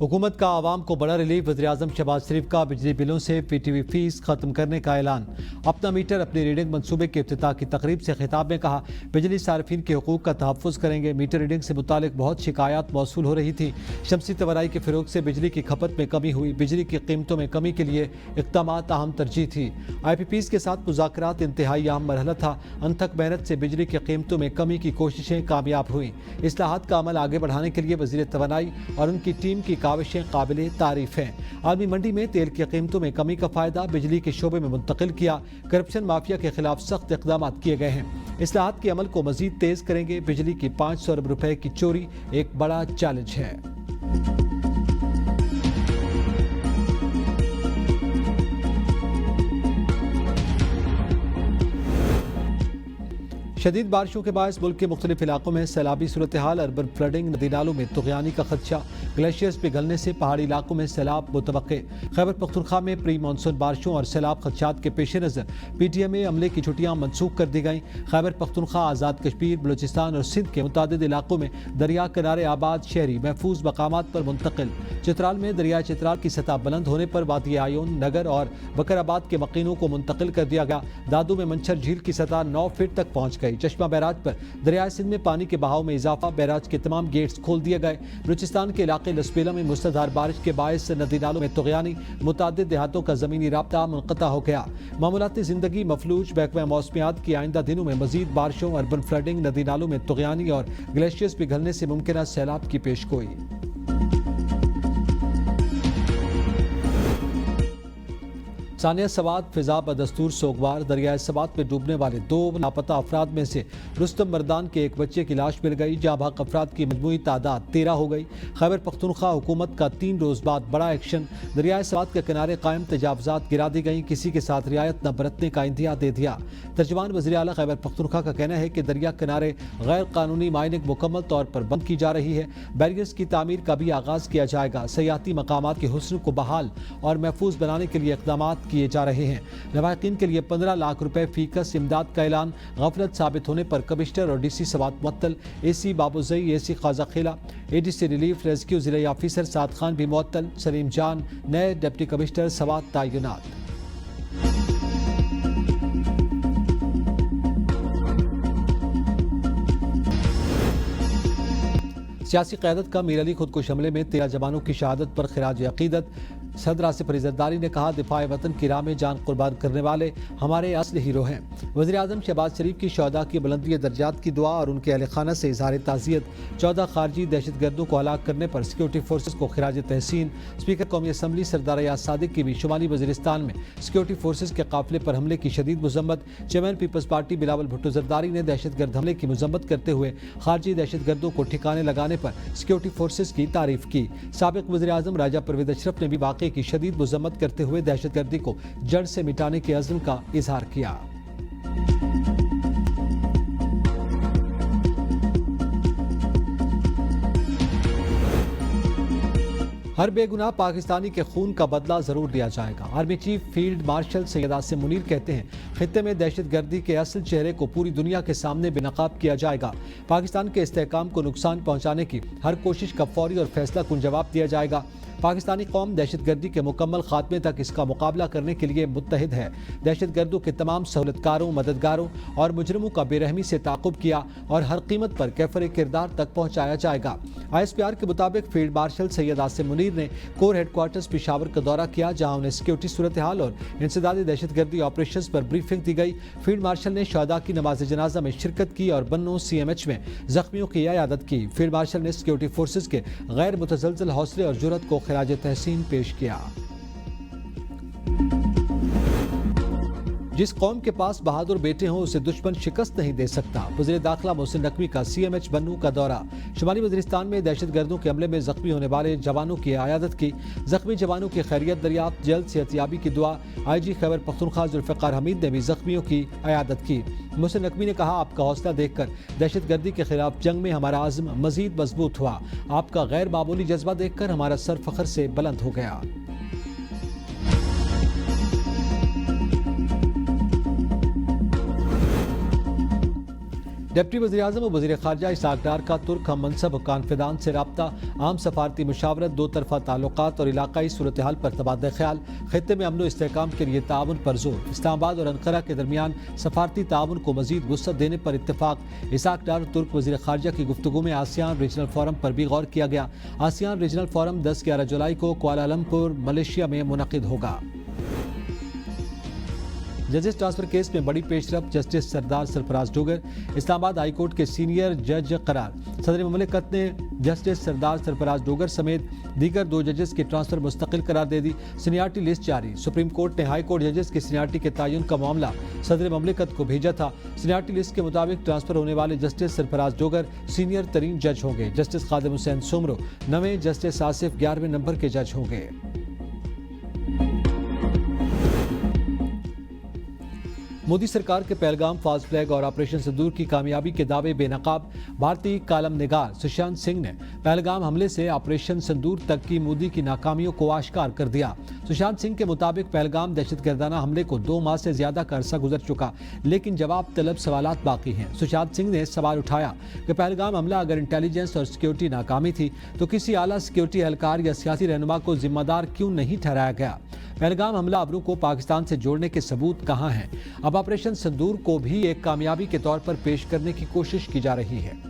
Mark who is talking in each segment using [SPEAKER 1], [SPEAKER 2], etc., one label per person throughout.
[SPEAKER 1] हुकूमत का आवाम को बड़ा रिलीफ। वज़ीर-ए-आज़म शहबाज शरीफ का बिजली बिलों से पीटीवी फीस खत्म करने का ऐलान। अपना मीटर अपनी रीडिंग मंसूबे के इफ्तिताह की तकरीब से खिताब में कहा, बिजली सार्फिन के हुकूक का तहफ़्फ़ुज़ करेंगे। मीटर रीडिंग से मुतालिक बहुत शिकायत मौसूल हो रही थी। शमसी तवानाई के फ़रोग़ से बिजली की खपत में कमी हुई। बिजली की कीमतों में कमी के लिए इक़दामात अहम तरजीह थी। IPPs के साथ मुज़ाकरात इंतहाई अहम मरहला था। अनथक मेहनत से बिजली की कीमतों में कमी की कोशिशें कामयाब हुई। इस्लाहात का अमल आगे बढ़ाने के लिए वज़ीर तवानाई और उनकी टीम की काविशें काबिल तारीफ हैं। आलमी मंडी में तेल की कीमतों में कमी का फायदा बिजली के शोबे में मुंतकिल किया। करप्शन माफिया के खिलाफ सख्त इक़दाम किए गए हैं। इस्लाहात के अमल को मजीद तेज करेंगे। बिजली की 500 अरब रुपए की चोरी एक बड़ा चैलेंज है। शदीद बारिशों के बायस मुल्क के मुख्तलिफ इलाकों में सैलाबी सूरत हाल, अर्बन फ्लडिंग, नदी नालों में तुग़यानी का खदशा, ग्लेशियर्स पिघलने से पहाड़ी इलाकों में सैलाब मुतवक्के। खैबर पख्तूनख्वा में प्री मानसून बारिशों और सैलाब खदशात के पेश नज़र PTM अमले की छुट्टियां मनसूख कर दी गईं। खैबर पख्तूनख्वा, आज़ाद कश्मीर, बलूचिस्तान और सिंध के मुतादिद इलाकों में दरिया किनारे आबाद शहरी महफूज मकामात पर मुंतकिल। चित्राल में दरिया चित्राल की सतह बुलंद होने पर वादी आयोन, नगर और बकराबाद के मकीनों को मुंतकिल कर दिया गया। दादू में मंछर झील की सतह 9 फीट तक पहुँच गई। चश्मा बैराज पर दरिया सिंध में पानी के बहाव में इजाफा, बैराज के तमाम गेट्स खोल दिए गए। बलूचिस्तान के इलाके लसबेला में मुसलधार बारिश के बायस नदी नालों में तुग़यानी, मुतादिद देहातों का ज़मीनी राब्ता मुनक़ता हो गया। मामूलाती ज़िंदगी मफलूज। महकमा मौसमियात की आइंदा दिनों में मजीद बारिशों, अर्बन फ्लडिंग, नदी नालों में तुग़यानी और ग्लेशियर्स पिघलने से मुमकिन सैलाब की पेशगोई। सानिया सवात फिजा बदस्तूर सोगवार। दरियाए सवात में डूबने वाले 2 लापता अफराद में से रुस्तम मर्दान के एक बच्चे की लाश मिल गई। जाँ बहक अफराद की मजमूई तादाद 13 हो गई। खैबर पख्तूनख्वा हुकूमत का 3 रोज़ बाद बड़ा एक्शन। दरियाए सवात के किनारे कायम तजावज़ात गिरा दी गई। किसी के साथ रियायत न बरतने का इंदिया दे दिया। तर्जुमान वज़ीर आला खैबर पख्तूनख्वा का कहना है कि दरिया किनारे गैर कानूनी माइनिंग मुकम्मल तौर पर बंद की जा रही है। बैरियर्स की तामीर का भी आगाज़ किया जाएगा। सयाहती मकामात के हुस्न को बहाल और महफूज बनाने के लिए इक़दाम किए जा रहे हैं। लवाहिकीन के लिए 15 लाख रुपए फीकस इमदाद का ऐलान। गफलत साबित होने पर कमिश्नर और DC सवात मुअत्तल। AC बाबूज़ई, AC ख्वाजा खेला, ADC रिलीफ रेस्क्यू ज़िले ऑफिसर साद खान भी मुअत्तल। सलीम जान नए डिप्टी कमिश्नर सवात तैनात। सियासी क़यादत का मीर अली खुदकुश हमले में 13 जवानों की शहादत पर खिराज अक़ीदत। सदर आसिफ अली ज़रदारी ने कहा, दिफाए वतन की राह में जान कुर्बान करने वाले हमारे असली हीरो हैं। वज़ीर-ए-आज़म शहबाज शरीफ की शहदा की बुलंदी दर्जात की दुआ और उनके अहल खाना से इज़हार ताज़ियत। 14 खारजी दहशत गर्दों को हलाक करने पर सिक्योरिटी फोर्सेस को खिराज तहसीन। स्पीकर कौमी असम्बली सरदार याद सादिक की भी शुमाली वज़ीरिस्तान में सिक्योरिटी फोर्सेस के काफिले पर हमले की शदीद मज़म्मत। चेयरमैन पीपल्स पार्टी बिलावल भुट्टो ज़रदारी ने दहशत गर्द हमले की मज़म्मत करते हुए खारजी दहशत गर्दों को ठिकाने लगाने पर सिक्योरिटी फोर्सेस की तारीफ की। साबिक वज़ीर-ए-आज़म राजा परवेज़ अशरफ ने भी वाक़े की शदीद मज़म्मत करते हुए दहशतगर्दी को जड़ से मिटाने के अज़्म का इज़हार किया। हर बेगुनाह पाकिस्तानी के खून का बदला जरूर लिया जाएगा। Army chief field marshal Syed Asim Munir कहते हैं, खित्ते में दहशत गर्दी के असल चेहरे को पूरी दुनिया के सामने बेनकाब किया जाएगा। पाकिस्तान के इस्तेहकाम को नुकसान पहुंचाने की हर कोशिश का फौरी और फैसला कुन जवाब दिया जाएगा। पाकिस्तानी कौम दहशत गर्दी के मुकम्मल खात्मे तक इसका मुकाबला करने के लिए मुत्तहिद है। दहशत गर्दों के तमाम सहूलतकारों, मददगारों और मुजरिमों का बेरहमी से ताक़ुब किया और हर कीमत पर कैफर किरदार तक पहुँचाया जाएगा। ISPR के मुताबिक फील्ड मार्शल सैयद आसिम मुनीर ने कोर हेडक्वार्टर्स पेशावर का दौरा किया, जहाँ उन्हें सिक्योरिटी सूरत हाल और इंसदादी दहशत गर्दी ऑपरेशन पर ब्रीफिंग दी गई। फील्ड मार्शल ने शहदा की नमाज जनाजा में शिरकत की और बन्नो CMH में जख्मियों की इयादत की। फील्ड मार्शल ने सिक्योरिटी फोर्सेस के गैर मुतज़लज़ल हौसले और जुर्रत को खिराज तहसीन पेश किया। जिस कौम के पास बहादुर बेटे हों उसे दुश्मन शिकस्त नहीं दे सकता। वज़ीर दाखिला मोहसिन नकवी का CMH बन्नू का दौरा। शुमाली वज़ीरिस्तान में दहशत गर्दों के हमले में जख्मी होने वाले जवानों की इयादत की। जख्मी जवानों की खैरियत दरियाफ्त, जल्द सेहतयाबी की दुआ। IG खैबर पख्तूनख्वा जुल्फ़िकार हमीद ने भी जख्मियों की इयादत की। मोहसिन नकवी ने कहा, आपका हौसला देखकर दहशत गर्दी के खिलाफ जंग में हमारा आज़म मजीद मजबूत हुआ। आपका गैर मामूली जज्बा देखकर हमारा सर फख्र से बुलंद हो गया। डिप्टी वज़ीर-ए-आज़म और वज़ीर ख़ारजा इसहाक़ डार का तुर्क हम मनसब कॉन्फिडेंस से रब्ता, आम सफारती मुशावरत, दो तरफ़ा ताल्लुकात और इलाकाई सूरत हाल पर तबादला ख्याल, खित्ते में अमन व इस्तेहकाम के लिए ताउन पर जोर, इस्लामाबाद और अंकारा के दरमियान सफारती ताउन को मज़ीद वुसअत देने पर इत्तफाक। इसहाक़ डार और तुर्क वज़ीर ख़ारजा की गुफ्तगू में आसियान रीजनल फोरम पर भी गौर किया गया। आसियान रीजनल फोरम 10-11 जुलाई को कुआलालंपुर मलेशिया में मुनक़िद होगा। जजेस ट्रांसफर केस में बड़ी पेशरफ, जस्टिस सरदार सरफराज डोगर इस्लामाबाद हाई कोर्ट के सीनियर जज करार। सदर ममलिकत ने जस्टिस सरदार सरफराज डोगर समेत दीगर 2 जजेस की ट्रांसफर मुस्तकिल करार दे दी। सीनियरिटी लिस्ट जारी। सुप्रीम कोर्ट ने हाई कोर्ट जजेस की सीनियरिटी के तयन का मामला सदर ममलिकत को भेजा था। सीनियरिटी लिस्ट के मुताबिक ट्रांसफर होने वाले जस्टिस सरफराज डोगर सीनियर तरीन जज होंगे। जस्टिस खादिम हुसैन सुमरो नवे, जस्टिस आसिफ 11वें नंबर के जज होंगे। मोदी सरकार के पहलगाम फास्ट फ्लैग और ऑपरेशन सिंदूर की कामयाबी के दावे बेनकाब। भारतीय कालम निगार सुशांत सिंह ने पहलगाम हमले से ऑपरेशन सिंदूर तक की मोदी की नाकामियों को आश्कार कर दिया। सुशांत सिंह के मुताबिक पहलगाम दहशतगर्दाना हमले को 2 माह से ज्यादा का अरसा गुजर चुका, लेकिन जवाब तलब सवालात बाकी हैं। सुशांत सिंह ने सवाल उठाया कि पहलगाम हमला अगर इंटेलिजेंस और सिक्योरिटी नाकामी थी तो किसी आला सिक्योरिटी एहलकार या सियासी रहनुमा को जिम्मेदार क्यों नहीं ठहराया गया। पहलगाम हमलावरों को पाकिस्तान से जोड़ने के सबूत कहां हैं? अब ऑपरेशन सिंदूर को भी एक कामयाबी के तौर पर पेश करने की कोशिश की जा रही है।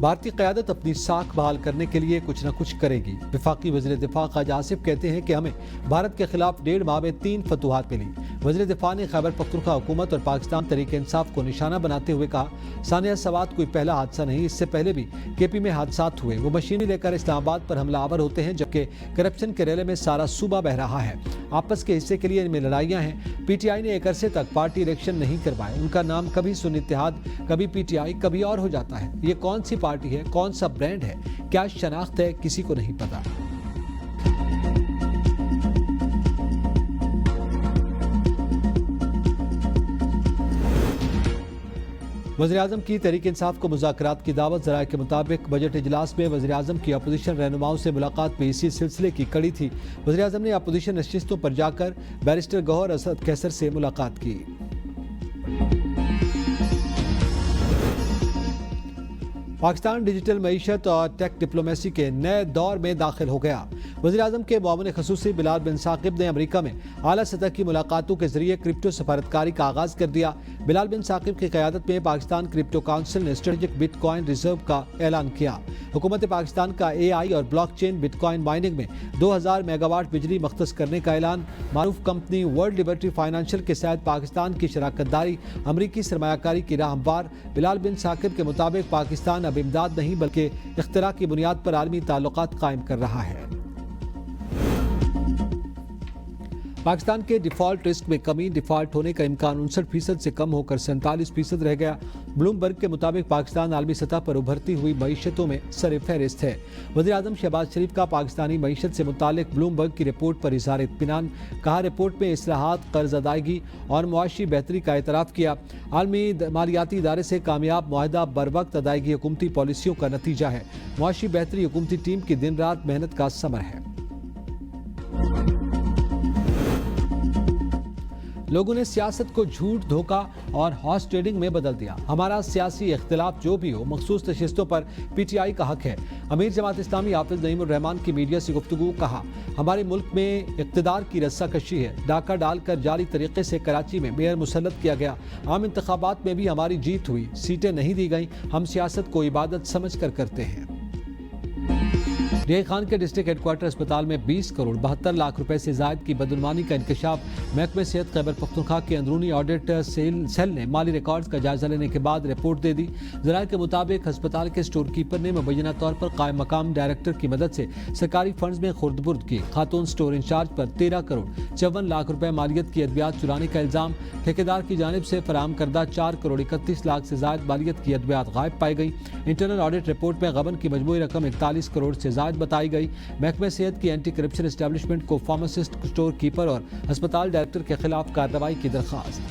[SPEAKER 1] भारतीय क़यादत अपनी साख बहाल करने के लिए कुछ न कुछ करेगी। वफाकी वज़ीर दिफा ख्वाजा आसिफ कहते हैं कि हमें भारत के खिलाफ 1.5 माह में 3 फतूहात मिली। वज़ीर दिफा ने खैबर पख्तूनख्वा हुकूमत और पाकिस्तान तहरीक इंसाफ को निशाना बनाते हुए कहा, सानिया सवात कोई पहला हादसा नहीं, इससे पहले भी केपी में हादसात हुए। वो मशीनें लेकर इस्लामाबाद पर हमलावर होते हैं, जबकि करप्शन के रेले में सारा सूबा बह रहा है। आपस के हिस्से के लिए इनमें लड़ाइयाँ हैं। पीटीआई ने एक अरसे तक पार्टी इलेक्शन नहीं करवाए। उनका नाम कभी सुन्नी इत्तेहाद, कभी पीटीआई, कभी और हो जाता है। ये कौन सी पार्टी है, कौन सा ब्रांड है, क्या शनाख्त है, किसी को नहीं पता। वज़ीर-ए-आज़म की तहरीक इंसाफ को मुज़ाकरात की दावत। ज़राए के मुताबिक बजट इजलास में वज़ीर-ए-आज़म की अपोजिशन रहनुमाओं से मुलाकात भी इसी सिलसिले की कड़ी थी। वज़ीर-ए-आज़म ने अपोजिशन नशिस्तों पर जाकर बैरिस्टर गौहर असद कैसर से मुलाकात की। पाकिस्तान डिजिटल मईशत और टेक डिप्लोमेसी के नए दौर में दाखिल हो गया। वज़ीर-ए-आज़म के मुआविन ख़ुसूसी बिलाल बिन साकिब ने अमेरिका में आला सतह की मुलाकातों के जरिए क्रिप्टो सफारतकारी का आगाज़ कर दिया। बिलाल बिन साकिब की क़यादत में पाकिस्तान क्रिप्टो काउंसिल ने स्ट्रेटेजिक बिटकॉइन रिजर्व का ऐलान किया। हुकूमत पाकिस्तान का AI और ब्लॉकचेन बिटकॉइन माइनिंग में 2000 मेगावाट बिजली मख्तस करने का ऐलान। मारूफ कंपनी वर्ल्ड लिबर्टी फाइनेंशियल के साथ पाकिस्तान की शराकतदारी अमरीकी सरमायाकारी की राह हमवार। बिलाल बिन साकिब के मुताबिक पाकिस्तान अब इमदाद नहीं बल्कि इख्तिरा की बुनियाद पर आलमी ताल्लुकात कायम कर रहा है। पाकिस्तान के डिफॉल्ट रिस्क में कमी, डिफॉल्ट होने का इम्कान 59% से कम होकर 47% रह गया। ब्लूमबर्ग के मुताबिक पाकिस्तान आलमी सतह पर उभरती हुई मईशतों में सर फहरिस्त है। वज़ीर-ए-आज़म शहबाज शरीफ का पाकिस्तानी मईशत से मुतालिक ब्लूमबर्ग की रिपोर्ट पर इज़हार इत्मीनान। कहा, रिपोर्ट में इस्लाहात, कर्ज अदायगी और मुआशी बेहतरी का एतराफ़ किया। आलमी मालियाती इदारे से कामयाब मुआहदा बर वक्त अदायगी हुकूमती पॉलिसियों का नतीजा है। मुआशी बेहतरी हुकूमती टीम की दिन रात मेहनत का समर है। लोगों ने सियासत को झूठ, धोखा और हॉर्स ट्रेडिंग में बदल दिया। हमारा सियासी इख्तिलाफ जो भी हो, मखसूस नशिस्तों पर पीटीआई का हक है। अमीर जमात इस्लामी हाफिज नईमुर रहमान की मीडिया से गुफ्तगू। कहा, हमारे मुल्क में इक़्तिदार की रस्साकशी है। डाका डालकर जाली तरीके से कराची में मेयर मुसल्लत किया गया। आम इंतखाबात में भी हमारी जीत हुई, सीटें नहीं दी गईं। हम सियासत को इबादत समझ कर करते हैं। डीआई खान के डिस्ट्रिक्ट हेडक्वार्टर अस्पताल में 20 करोड़ 72 लाख रुपए से जायद की बदनुमानी का इंकशाफ। महकमे सेहत खैबर पख्तूनख्वा के अंदरूनी ऑडिट सेल ने माली रिकॉर्ड्स का जायजा लेने के बाद रिपोर्ट दे दी। ज़राए के मुताबिक अस्पताल के स्टोर कीपर ने मुबैना तौर पर कायम मकाम डायरेक्टर की मदद से सरकारी फंड्स में खुर्द-बुर्द की। खातून स्टोर इंचार्ज पर 13 करोड़ 54 लाख रुपए मालियत की अद्वियात चुराने का इल्जाम। ठेकेदार की जानिब से फराहम करदा 4 करोड़ 31 लाख से जायद मालियत की अद्वियात गायब पाई गई। इंटरनल ऑडिट रिपोर्ट में गबन की मजमूई रकम 41 करोड़ से जायद बताई गई। महकमे सेहत की एंटी करप्शन एस्टेब्लिशमेंट को फार्मासिस्ट, स्टोर कीपर और अस्पताल डायरेक्टर के खिलाफ कार्रवाई की दरखास्त।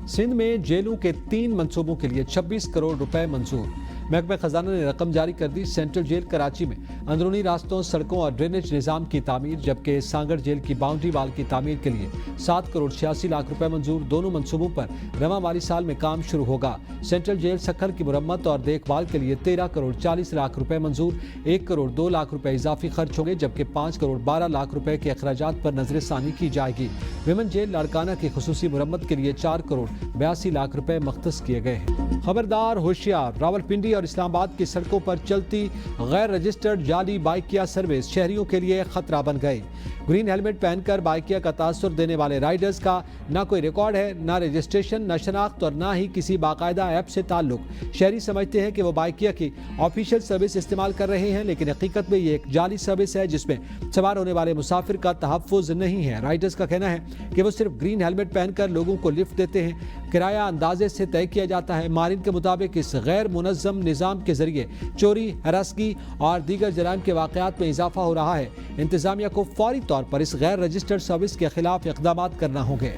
[SPEAKER 1] सिंध में जेलों के 3 मंसूबों के लिए 26 करोड़ रुपए मंजूर। محکمہ خزانہ نے رقم جاری کر دی۔ سینٹرل جیل کراچی میں اندرونی راستوں، سڑکوں اور ڈرینیج نظام کی تعمیر، جبکہ سانگڑ جیل کی باؤنڈری وال کی تعمیر کے لیے 7 کروڑ 86 لاکھ روپے منظور۔ دونوں منصوبوں پر رواں مالی سال میں کام شروع ہوگا۔ سینٹرل جیل سکھر کی مرمت اور دیکھ بھال کے لیے 13 کروڑ 40 لاکھ روپے منظور۔ 1 کروڑ 2 لاکھ روپے اضافی خرچ ہوں گے، جبکہ 5 کروڑ 12 لاکھ روپے کے اخراجات پر نظر ثانی کی جائے گی۔ ویمن جیل لاڑکانہ کی خصوصی مرمت کے لیے 4 کروڑ 82 لاکھ روپے مختص کیے گئے ہیں۔ خبردار ہوشیار، راولپنڈی اور اسلام آباد کی سڑکوں پر چلتی غیر رجسٹرڈ جعلی بائکیا سروس شہریوں کے لیے خطرہ بن گئی۔ گرین ہیلمٹ پہن کر بائکیا کا تاثر دینے والے رائیڈرز کا نہ کوئی ریکارڈ ہے، نہ رجسٹریشن، نہ شناخت اور نہ ہی کسی باقاعدہ ایپ سے تعلق۔ شہری سمجھتے ہیں کہ وہ بائکیا کی آفیشیل سروس استعمال کر رہے ہیں، لیکن حقیقت میں یہ ایک جعلی سروس ہے جس میں سوار ہونے والے مسافر کا تحفظ نہیں ہے۔ رائیڈرز کا کہنا ہے کہ وہ صرف گرین ہیلمٹ پہن کر لوگوں کو لفٹ دیتے ہیں۔ کرایہ اندازے سے طے کیا جاتا ہے۔ ماہرین کے مطابق اس غیر منظم نظام کے ذریعے چوری، ہراسگی اور دیگر جرائم کے واقعات میں اضافہ ہو رہا ہے۔ انتظامیہ کو فوری طور پر اس غیر رجسٹرڈ سروس کے خلاف اقدامات کرنا ہوں گے۔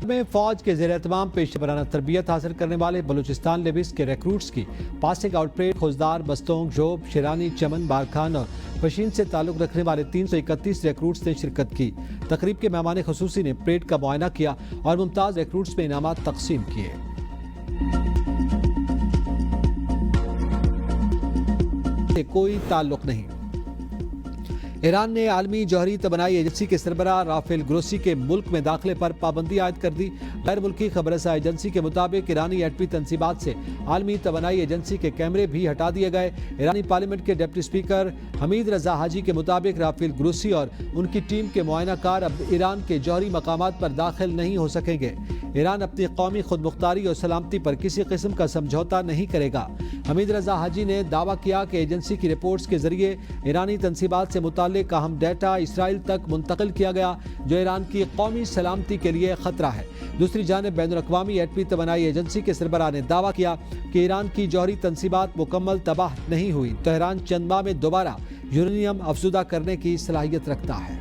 [SPEAKER 1] میں فوج کے زیر اہتمام پیشہ ورانہ تربیت حاصل کرنے والے بلوچستان لیویز کے ریکروٹس کی passing out parade Khuzdar, Mastung, Zhob, Sherani, Chaman, Barkhan اور پشین سے تعلق رکھنے والے 331 ریکروٹس نے شرکت کی۔ تقریب کے مہمان خصوصی نے پریڈ کا معائنہ کیا اور ممتاز ریکروٹس میں انعامات تقسیم کیے۔ کوئی تعلق نہیں۔ ایران نے عالمی جوہری توانائی ایجنسی کے سربراہ رافیل گروسی کے ملک میں داخلے پر پابندی عائد کر دی۔ غیر ملکی خبر رساں ایجنسی کے مطابق ایرانی ایٹمی تنصیبات سے عالمی توانائی ایجنسی کے کیمرے بھی ہٹا دیے گئے۔ ایرانی پارلیمنٹ کے ڈپٹی اسپیکر حمید رضا حاجی کے مطابق رافیل گروسی اور ان کی ٹیم کے معائنہ کار اب ایران کے جوہری مقامات پر داخل نہیں ہو سکیں گے۔ ایران اپنی قومی خود مختاری اور سلامتی پر کسی قسم کا سمجھوتا نہیں کرے گا۔ حمید رضا حاجی نے دعویٰ کیا کہ ایجنسی کی رپورٹس کے ذریعے ایرانی تنصیبات سے متعلق اہم ڈیٹا اسرائیل تک منتقل کیا گیا، جو ایران کی قومی سلامتی کے لیے خطرہ ہے۔ دوسری جانب بین الاقوامی ایٹمی توانائی ایجنسی کے سربراہ نے دعویٰ کیا کہ ایران کی جوہری تنصیبات مکمل تباہ نہیں ہوئی۔ تہران چند ماہ میں دوبارہ یورینیم افزودہ کرنے کی صلاحیت رکھتا ہے۔